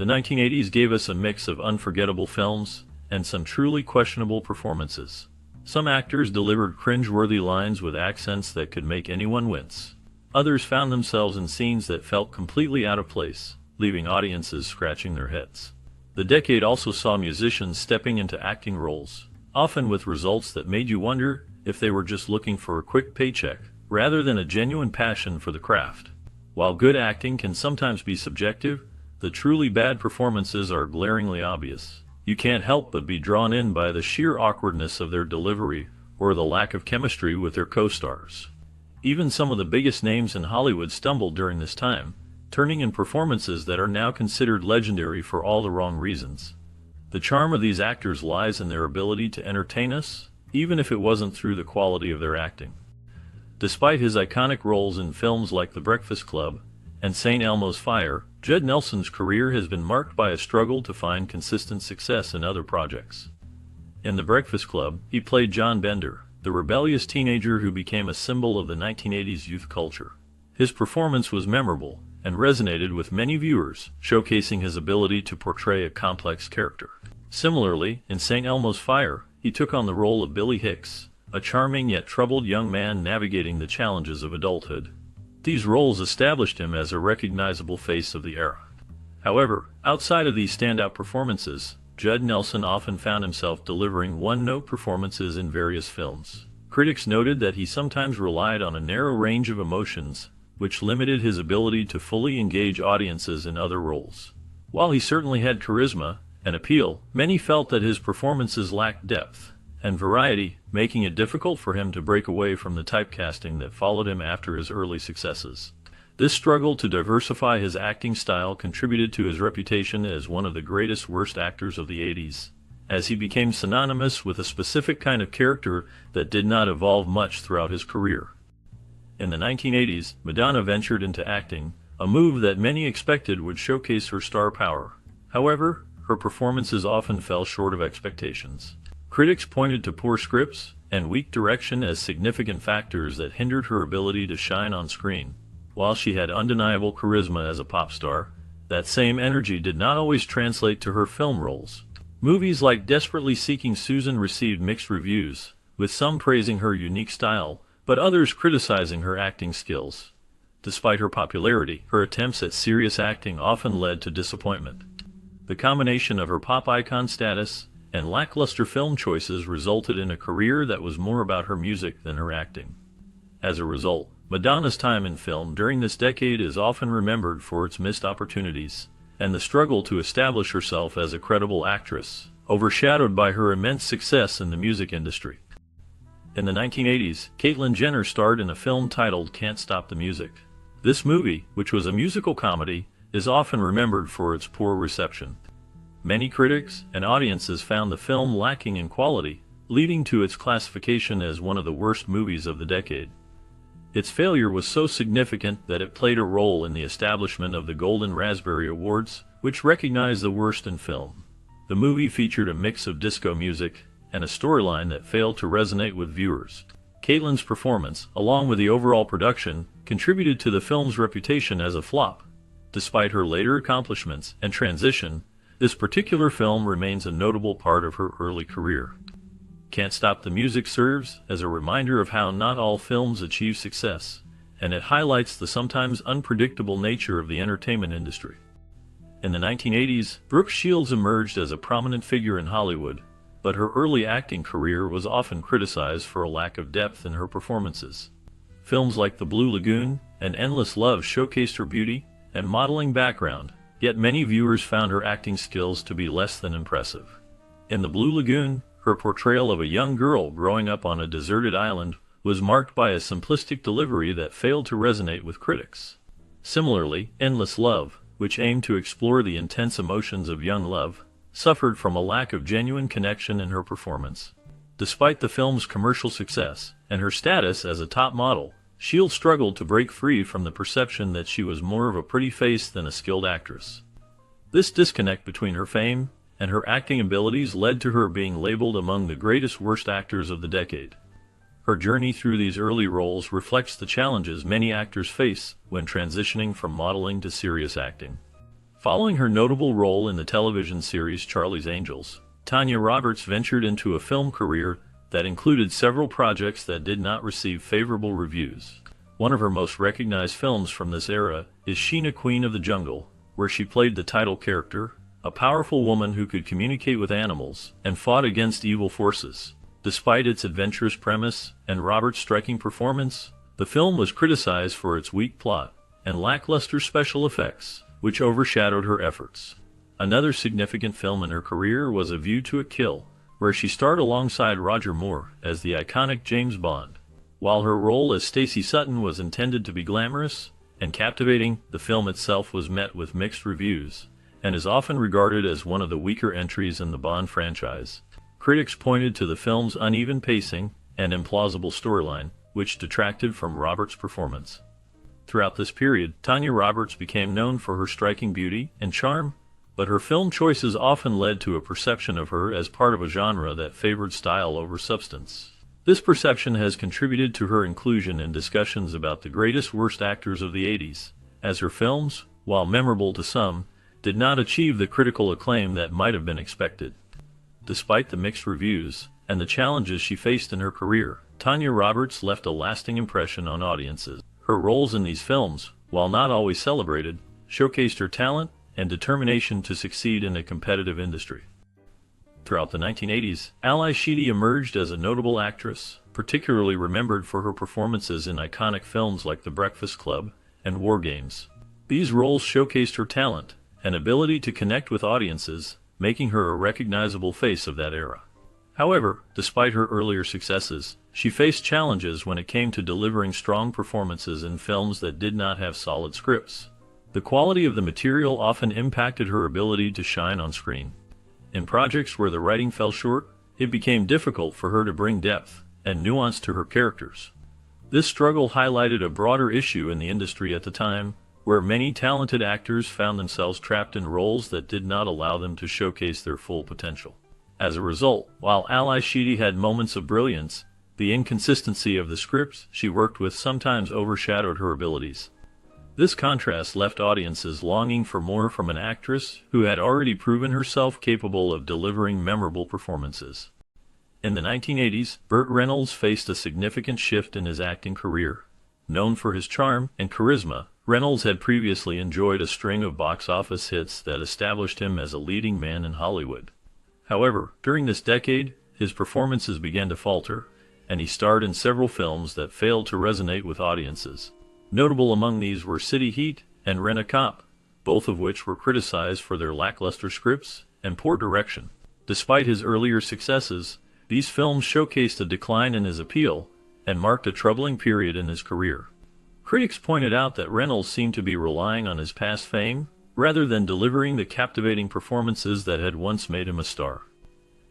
The 1980s gave us a mix of unforgettable films and some truly questionable performances. Some actors delivered cringe-worthy lines with accents that could make anyone wince. Others found themselves in scenes that felt completely out of place, leaving audiences scratching their heads. The decade also saw musicians stepping into acting roles, often with results that made you wonder if they were just looking for a quick paycheck, rather than a genuine passion for the craft. While good acting can sometimes be subjective, the truly bad performances are glaringly obvious. You can't help but be drawn in by the sheer awkwardness of their delivery or the lack of chemistry with their co-stars. Even some of the biggest names in Hollywood stumbled during this time, turning in performances that are now considered legendary for all the wrong reasons. The charm of these actors lies in their ability to entertain us, even if it wasn't through the quality of their acting. Despite his iconic roles in films like The Breakfast Club and St. Elmo's Fire, Judd Nelson's career has been marked by a struggle to find consistent success in other projects. In The Breakfast Club, he played John Bender, the rebellious teenager who became a symbol of the 1980s youth culture. His performance was memorable and resonated with many viewers, showcasing his ability to portray a complex character. Similarly, in St. Elmo's Fire, he took on the role of Billy Hicks, a charming yet troubled young man navigating the challenges of adulthood. These roles established him as a recognizable face of the era. However, outside of these standout performances, Judd Nelson often found himself delivering one-note performances in various films. Critics noted that he sometimes relied on a narrow range of emotions, which limited his ability to fully engage audiences in other roles. While he certainly had charisma and appeal, many felt that his performances lacked depth and variety, making it difficult for him to break away from the typecasting that followed him after his early successes. This struggle to diversify his acting style contributed to his reputation as one of the greatest worst actors of the 80s, as he became synonymous with a specific kind of character that did not evolve much throughout his career. In the 1980s, Madonna ventured into acting, a move that many expected would showcase her star power. However, her performances often fell short of expectations. Critics pointed to poor scripts and weak direction as significant factors that hindered her ability to shine on screen. While she had undeniable charisma as a pop star, that same energy did not always translate to her film roles. Movies like Desperately Seeking Susan received mixed reviews, with some praising her unique style, but others criticizing her acting skills. Despite her popularity, her attempts at serious acting often led to disappointment. The combination of her pop icon status and lackluster film choices resulted in a career that was more about her music than her acting. As a result, Madonna's time in film during this decade is often remembered for its missed opportunities, and the struggle to establish herself as a credible actress, overshadowed by her immense success in the music industry. In the 1980s, Caitlyn Jenner starred in a film titled Can't Stop the Music. This movie, which was a musical comedy, is often remembered for its poor reception. Many critics and audiences found the film lacking in quality, leading to its classification as one of the worst movies of the decade. Its failure was so significant that it played a role in the establishment of the Golden Raspberry Awards, which recognize the worst in film. The movie featured a mix of disco music and a storyline that failed to resonate with viewers. Caitlyn's performance, along with the overall production, contributed to the film's reputation as a flop. Despite her later accomplishments and transition, this particular film remains a notable part of her early career. Can't Stop the Music serves as a reminder of how not all films achieve success, and it highlights the sometimes unpredictable nature of the entertainment industry. In the 1980s, Brooke Shields emerged as a prominent figure in Hollywood, but her early acting career was often criticized for a lack of depth in her performances. Films like The Blue Lagoon and Endless Love showcased her beauty and modeling background, yet many viewers found her acting skills to be less than impressive. In The Blue Lagoon, her portrayal of a young girl growing up on a deserted island was marked by a simplistic delivery that failed to resonate with critics. Similarly, Endless Love, which aimed to explore the intense emotions of young love, suffered from a lack of genuine connection in her performance. Despite the film's commercial success and her status as a top model, Shields struggled to break free from the perception that she was more of a pretty face than a skilled actress. This disconnect between her fame and her acting abilities led to her being labeled among the greatest worst actors of the decade. Her journey through these early roles reflects the challenges many actors face when transitioning from modeling to serious acting. Following her notable role in the television series Charlie's Angels, Tanya Roberts ventured into a film career that included several projects that did not receive favorable reviews. One of her most recognized films from this era is Sheena Queen of the Jungle, where she played the title character, a powerful woman who could communicate with animals and fought against evil forces. Despite its adventurous premise and Roberts' striking performance, the film was criticized for its weak plot and lackluster special effects, which overshadowed her efforts. Another significant film in her career was A View to a Kill, where she starred alongside Roger Moore as the iconic James Bond. While her role as Stacey Sutton was intended to be glamorous and captivating, the film itself was met with mixed reviews and is often regarded as one of the weaker entries in the Bond franchise. Critics pointed to the film's uneven pacing and implausible storyline, which detracted from Roberts' performance. Throughout this period, Tanya Roberts became known for her striking beauty and charm, but her film choices often led to a perception of her as part of a genre that favored style over substance. This perception has contributed to her inclusion in discussions about the greatest worst actors of the 80s, as her films, while memorable to some, did not achieve the critical acclaim that might have been expected. Despite the mixed reviews and the challenges she faced in her career, Tanya Roberts left a lasting impression on audiences. Her roles in these films, while not always celebrated, showcased her talent and determination to succeed in a competitive industry. Throughout the 1980s, Ally Sheedy emerged as a notable actress, particularly remembered for her performances in iconic films like The Breakfast Club and War Games. These roles showcased her talent and ability to connect with audiences, making her a recognizable face of that era. However, despite her earlier successes, she faced challenges when it came to delivering strong performances in films that did not have solid scripts. The quality of the material often impacted her ability to shine on screen. In projects where the writing fell short, it became difficult for her to bring depth and nuance to her characters. This struggle highlighted a broader issue in the industry at the time, where many talented actors found themselves trapped in roles that did not allow them to showcase their full potential. As a result, while Ally Sheedy had moments of brilliance, the inconsistency of the scripts she worked with sometimes overshadowed her abilities. This contrast left audiences longing for more from an actress who had already proven herself capable of delivering memorable performances. In the 1980s, Burt Reynolds faced a significant shift in his acting career. Known for his charm and charisma, Reynolds had previously enjoyed a string of box office hits that established him as a leading man in Hollywood. However, during this decade, his performances began to falter, and he starred in several films that failed to resonate with audiences. Notable among these were City Heat and Rent-A-Cop, both of which were criticized for their lackluster scripts and poor direction. Despite his earlier successes, these films showcased a decline in his appeal and marked a troubling period in his career. Critics pointed out that Reynolds seemed to be relying on his past fame rather than delivering the captivating performances that had once made him a star.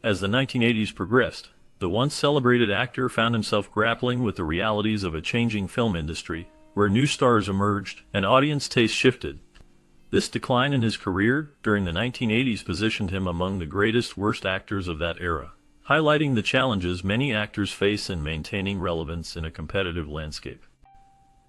As the 1980s progressed, the once celebrated actor found himself grappling with the realities of a changing film industry, where new stars emerged and audience taste shifted. This decline in his career during the 1980s positioned him among the greatest worst actors of that era, highlighting the challenges many actors face in maintaining relevance in a competitive landscape.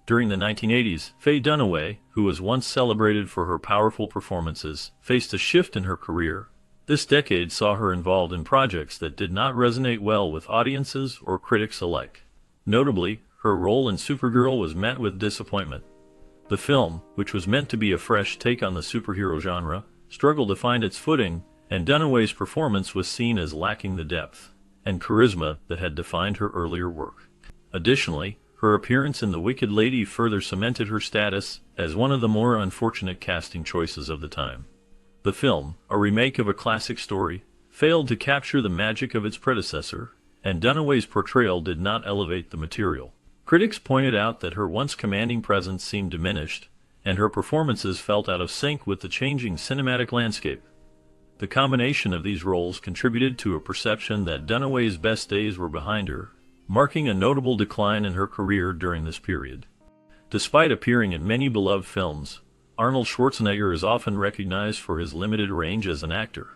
During the 1980s, Faye Dunaway, who was once celebrated for her powerful performances, faced a shift in her career. This decade saw her involved in projects that did not resonate well with audiences or critics alike. Notably, her role in Supergirl was met with disappointment. The film, which was meant to be a fresh take on the superhero genre, struggled to find its footing, and Dunaway's performance was seen as lacking the depth and charisma that had defined her earlier work. Additionally, her appearance in The Wicked Lady further cemented her status as one of the more unfortunate casting choices of the time. The film, a remake of a classic story, failed to capture the magic of its predecessor, and Dunaway's portrayal did not elevate the material. Critics pointed out that her once commanding presence seemed diminished, and her performances felt out of sync with the changing cinematic landscape. The combination of these roles contributed to a perception that Dunaway's best days were behind her, marking a notable decline in her career during this period. Despite appearing in many beloved films, Arnold Schwarzenegger is often recognized for his limited range as an actor.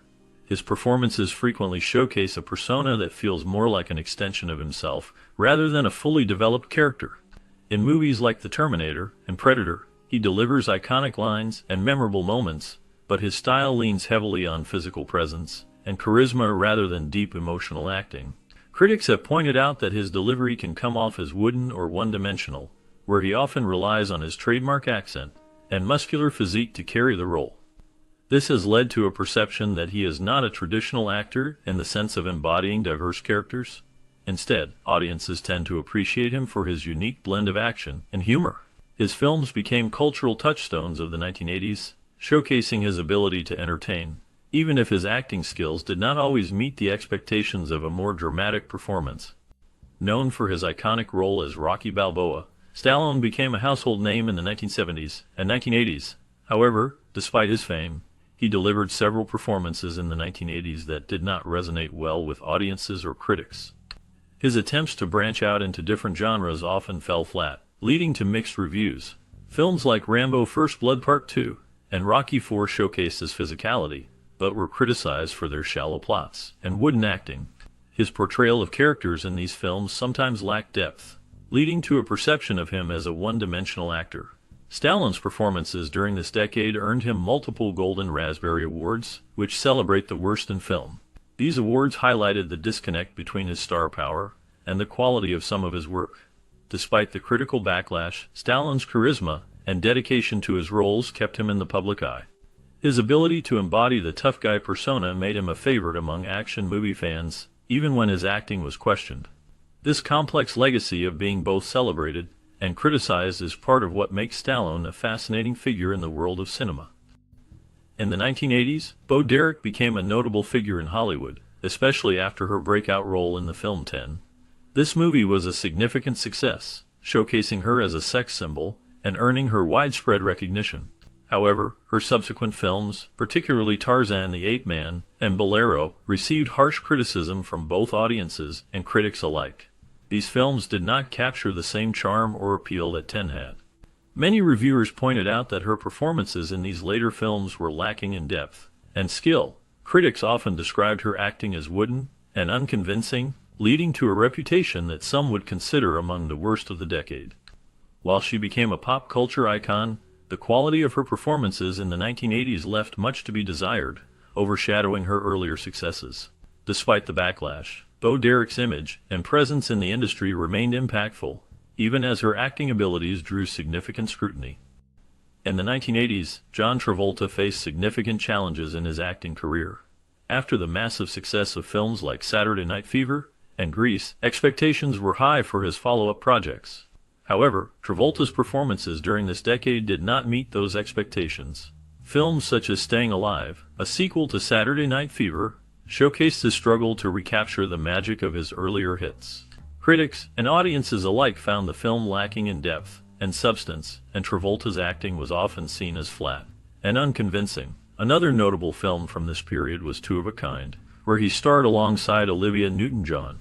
His performances frequently showcase a persona that feels more like an extension of himself rather than a fully developed character. In movies like The Terminator and Predator, he delivers iconic lines and memorable moments, but his style leans heavily on physical presence and charisma rather than deep emotional acting. Critics have pointed out that his delivery can come off as wooden or one-dimensional, where he often relies on his trademark accent and muscular physique to carry the role. This has led to a perception that he is not a traditional actor in the sense of embodying diverse characters. Instead, audiences tend to appreciate him for his unique blend of action and humor. His films became cultural touchstones of the 1980s, showcasing his ability to entertain, even if his acting skills did not always meet the expectations of a more dramatic performance. Known for his iconic role as Rocky Balboa, Stallone became a household name in the 1970s and 1980s. However, despite his fame, he delivered several performances in the 1980s that did not resonate well with audiences or critics. His attempts to branch out into different genres often fell flat, leading to mixed reviews. Films like Rambo: First Blood Part 2 and Rocky IV showcased his physicality, but were criticized for their shallow plots and wooden acting. His portrayal of characters in these films sometimes lacked depth, leading to a perception of him as a one-dimensional actor. Stallone's performances during this decade earned him multiple Golden Raspberry Awards, which celebrate the worst in film. These awards highlighted the disconnect between his star power and the quality of some of his work. Despite the critical backlash, Stallone's charisma and dedication to his roles kept him in the public eye. His ability to embody the tough guy persona made him a favorite among action movie fans, even when his acting was questioned. This complex legacy of being both celebrated and criticized is part of what makes Stallone a fascinating figure in the world of cinema. In the 1980s, Bo Derek became a notable figure in Hollywood, especially after her breakout role in the film 10. This movie was a significant success, showcasing her as a sex symbol and earning her widespread recognition. However, her subsequent films, particularly Tarzan the Ape Man and Bolero, received harsh criticism from both audiences and critics alike. These films did not capture the same charm or appeal that 10 had. Many reviewers pointed out that her performances in these later films were lacking in depth and skill. Critics often described her acting as wooden and unconvincing, leading to a reputation that some would consider among the worst of the decade. While she became a pop culture icon, the quality of her performances in the 1980s left much to be desired, overshadowing her earlier successes. Despite the backlash, Bo Derek's image and presence in the industry remained impactful, even as her acting abilities drew significant scrutiny. In the 1980s, John Travolta faced significant challenges in his acting career. After the massive success of films like Saturday Night Fever and Grease, expectations were high for his follow-up projects. However, Travolta's performances during this decade did not meet those expectations. Films such as Staying Alive, a sequel to Saturday Night Fever, showcased his struggle to recapture the magic of his earlier hits. Critics and audiences alike found the film lacking in depth and substance, and Travolta's acting was often seen as flat and unconvincing. Another notable film from this period was Two of a Kind, where he starred alongside Olivia Newton-John.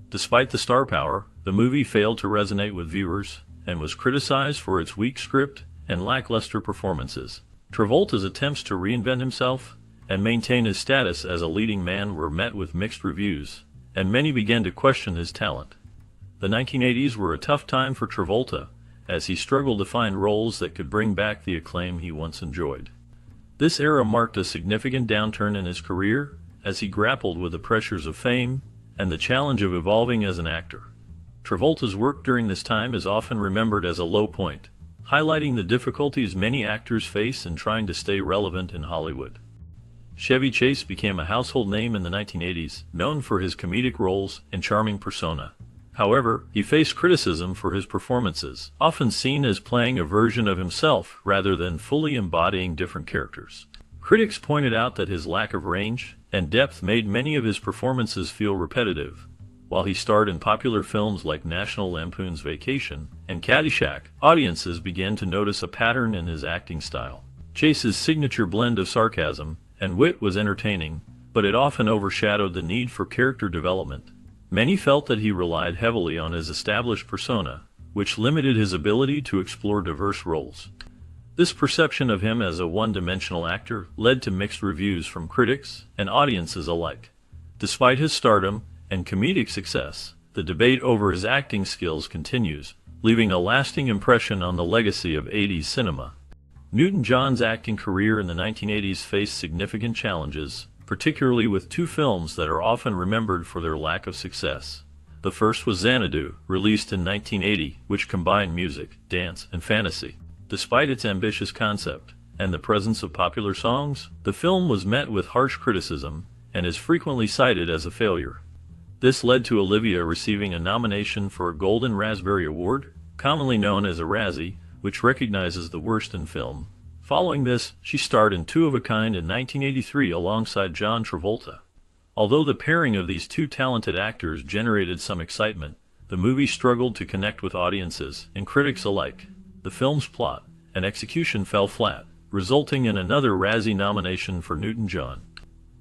Despite the star power, the movie failed to resonate with viewers and was criticized for its weak script and lackluster performances. Travolta's attempts to reinvent himself and maintain his status as a leading man were met with mixed reviews, and many began to question his talent. The 1980s were a tough time for Travolta, as he struggled to find roles that could bring back the acclaim he once enjoyed. This era marked a significant downturn in his career, as he grappled with the pressures of fame and the challenge of evolving as an actor. Travolta's work during this time is often remembered as a low point, highlighting the difficulties many actors face in trying to stay relevant in Hollywood. Chevy Chase became a household name in the 1980s, known for his comedic roles and charming persona. However, he faced criticism for his performances, often seen as playing a version of himself rather than fully embodying different characters. Critics pointed out that his lack of range and depth made many of his performances feel repetitive. While he starred in popular films like National Lampoon's Vacation and Caddyshack, audiences began to notice a pattern in his acting style. Chase's signature blend of sarcasm and wit was entertaining, but it often overshadowed the need for character development. Many felt that he relied heavily on his established persona, which limited his ability to explore diverse roles. This perception of him as a one-dimensional actor led to mixed reviews from critics and audiences alike. Despite his stardom and comedic success, the debate over his acting skills continues, leaving a lasting impression on the legacy of 80s cinema. Newton-John's acting career in the 1980s faced significant challenges, particularly with two films that are often remembered for their lack of success. The first was Xanadu, released in 1980, which combined music, dance, and fantasy. Despite its ambitious concept and the presence of popular songs, the film was met with harsh criticism and is frequently cited as a failure. This led to Olivia receiving a nomination for a Golden Raspberry Award, commonly known as a Razzie, which recognizes the worst in film. Following this, she starred in Two of a Kind in 1983 alongside John Travolta. Although the pairing of these two talented actors generated some excitement, the movie struggled to connect with audiences and critics alike. The film's plot and execution fell flat, resulting in another Razzie nomination for Newton-John.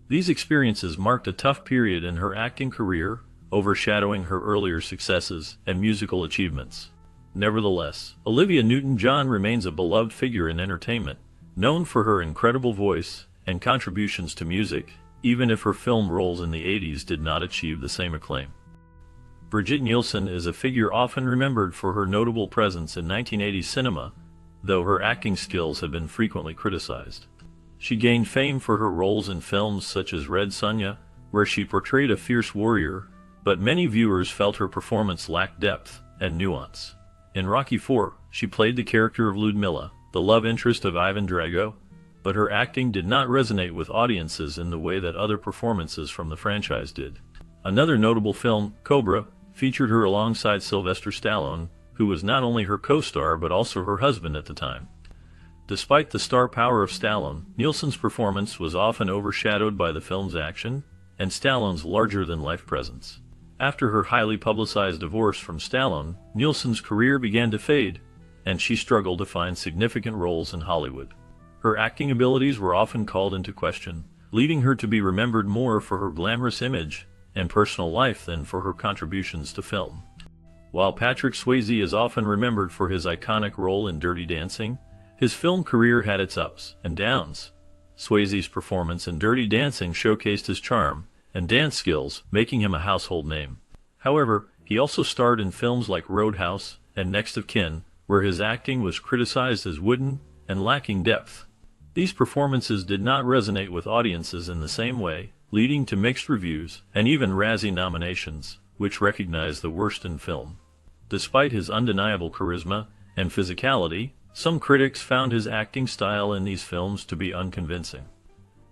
These experiences marked a tough period in her acting career, overshadowing her earlier successes and musical achievements. Nevertheless, Olivia Newton-John remains a beloved figure in entertainment, known for her incredible voice and contributions to music, even if her film roles in the 80s did not achieve the same acclaim. Brigitte Nielsen is a figure often remembered for her notable presence in 1980s cinema, though her acting skills have been frequently criticized. She gained fame for her roles in films such as Red Sonja, where she portrayed a fierce warrior, but many viewers felt her performance lacked depth and nuance. In Rocky IV, she played the character of Ludmilla, the love interest of Ivan Drago, but her acting did not resonate with audiences in the way that other performances from the franchise did. Another notable film, Cobra, featured her alongside Sylvester Stallone, who was not only her co-star but also her husband at the time. Despite the star power of Stallone, Nielsen's performance was often overshadowed by the film's action and Stallone's larger-than-life presence. After her highly publicized divorce from Stallone, Nielsen's career began to fade, and she struggled to find significant roles in Hollywood. Her acting abilities were often called into question, leading her to be remembered more for her glamorous image and personal life than for her contributions to film. While Patrick Swayze is often remembered for his iconic role in Dirty Dancing, his film career had its ups and downs. Swayze's performance in Dirty Dancing showcased his charm and dance skills, making him a household name. However, he also starred in films like Roadhouse and Next of Kin, where his acting was criticized as wooden and lacking depth. These performances did not resonate with audiences in the same way, leading to mixed reviews and even Razzie nominations, which recognized the worst in film. Despite his undeniable charisma and physicality, some critics found his acting style in these films to be unconvincing.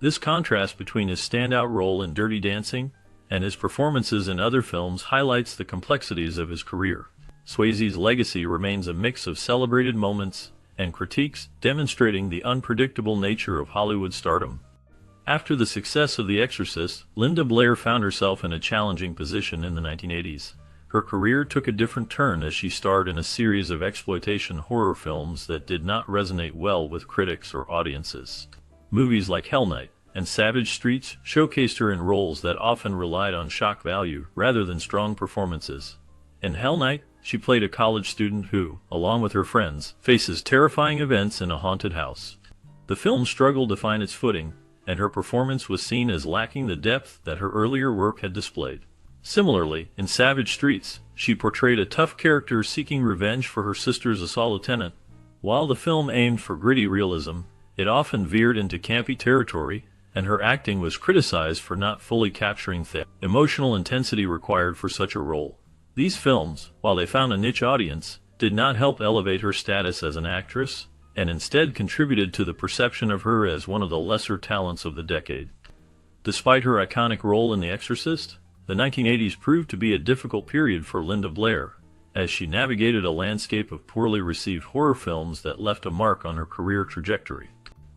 This contrast between his standout role in Dirty Dancing and his performances in other films highlights the complexities of his career. Swayze's legacy remains a mix of celebrated moments and critiques, demonstrating the unpredictable nature of Hollywood stardom. After the success of The Exorcist, Linda Blair found herself in a challenging position in the 1980s. Her career took a different turn as she starred in a series of exploitation horror films that did not resonate well with critics or audiences. Movies like Hell Night and Savage Streets showcased her in roles that often relied on shock value rather than strong performances. In Hell Night, she played a college student who, along with her friends, faces terrifying events in a haunted house. The film struggled to find its footing, and her performance was seen as lacking the depth that her earlier work had displayed. Similarly, in Savage Streets, she portrayed a tough character seeking revenge for her sister's assault lieutenant. While the film aimed for gritty realism, it often veered into campy territory, and her acting was criticized for not fully capturing the emotional intensity required for such a role. These films, while they found a niche audience, did not help elevate her status as an actress, and instead contributed to the perception of her as one of the lesser talents of the decade. Despite her iconic role in The Exorcist, the 1980s proved to be a difficult period for Linda Blair, as she navigated a landscape of poorly received horror films that left a mark on her career trajectory.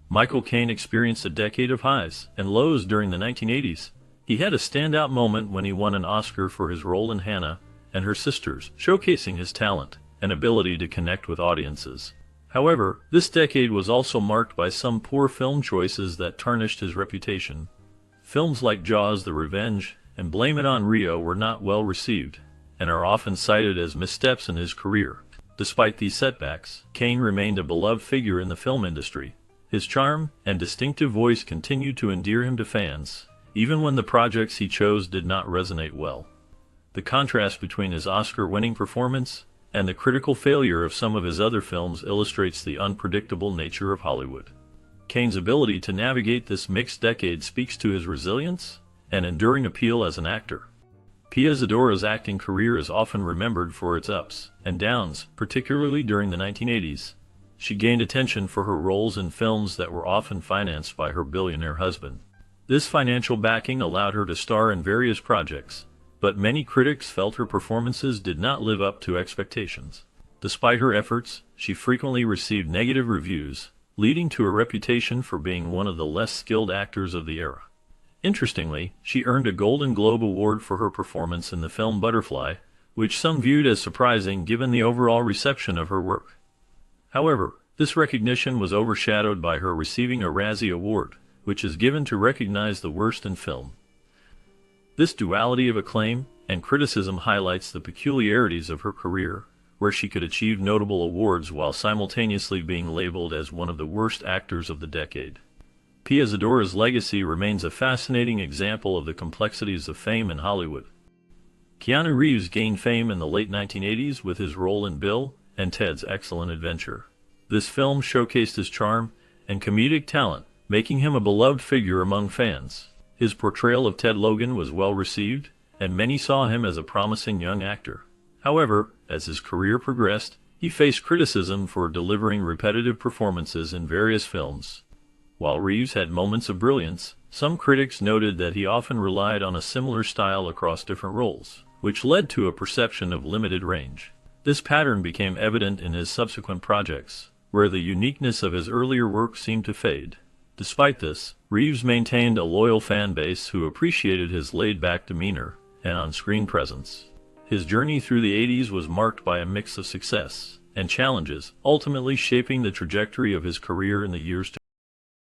Michael Caine experienced a decade of highs and lows during the 1980s. He had a standout moment when he won an Oscar for his role in Hannah and Her Sisters, showcasing his talent and ability to connect with audiences. However, this decade was also marked by some poor film choices that tarnished his reputation. Films like Jaws: The Revenge and Blame It on Rio were not well received, and are often cited as missteps in his career. Despite these setbacks, Caine remained a beloved figure in the film industry. His charm and distinctive voice continued to endear him to fans, even when the projects he chose did not resonate well. The contrast between his Oscar-winning performance and the critical failure of some of his other films illustrates the unpredictable nature of Hollywood. Cain's ability to navigate this mixed decade speaks to his resilience and enduring appeal as an actor. Pia Zadora's acting career is often remembered for its ups and downs, particularly during the 1980s. She gained attention for her roles in films that were often financed by her billionaire husband. This financial backing allowed her to star in various projects, but many critics felt her performances did not live up to expectations. Despite her efforts, she frequently received negative reviews, leading to a reputation for being one of the less skilled actors of the era. Interestingly, she earned a Golden Globe Award for her performance in the film Butterfly, which some viewed as surprising given the overall reception of her work. However, this recognition was overshadowed by her receiving a Razzie Award, which is given to recognize the worst in film. This duality of acclaim and criticism highlights the peculiarities of her career, where she could achieve notable awards while simultaneously being labeled as one of the worst actors of the decade. Pia Zadora's legacy remains a fascinating example of the complexities of fame in Hollywood. Keanu Reeves gained fame in the late 1980s with his role in Bill and Ted's Excellent Adventure. This film showcased his charm and comedic talent, making him a beloved figure among fans. His portrayal of Ted Logan was well received, and many saw him as a promising young actor. However, as his career progressed, he faced criticism for delivering repetitive performances in various films. While Reeves had moments of brilliance, some critics noted that he often relied on a similar style across different roles, which led to a perception of limited range. This pattern became evident in his subsequent projects, where the uniqueness of his earlier work seemed to fade. Despite this, Reeves maintained a loyal fan base who appreciated his laid-back demeanor and on-screen presence. His journey through the 80s was marked by a mix of success and challenges, ultimately shaping the trajectory of his career in the years to come.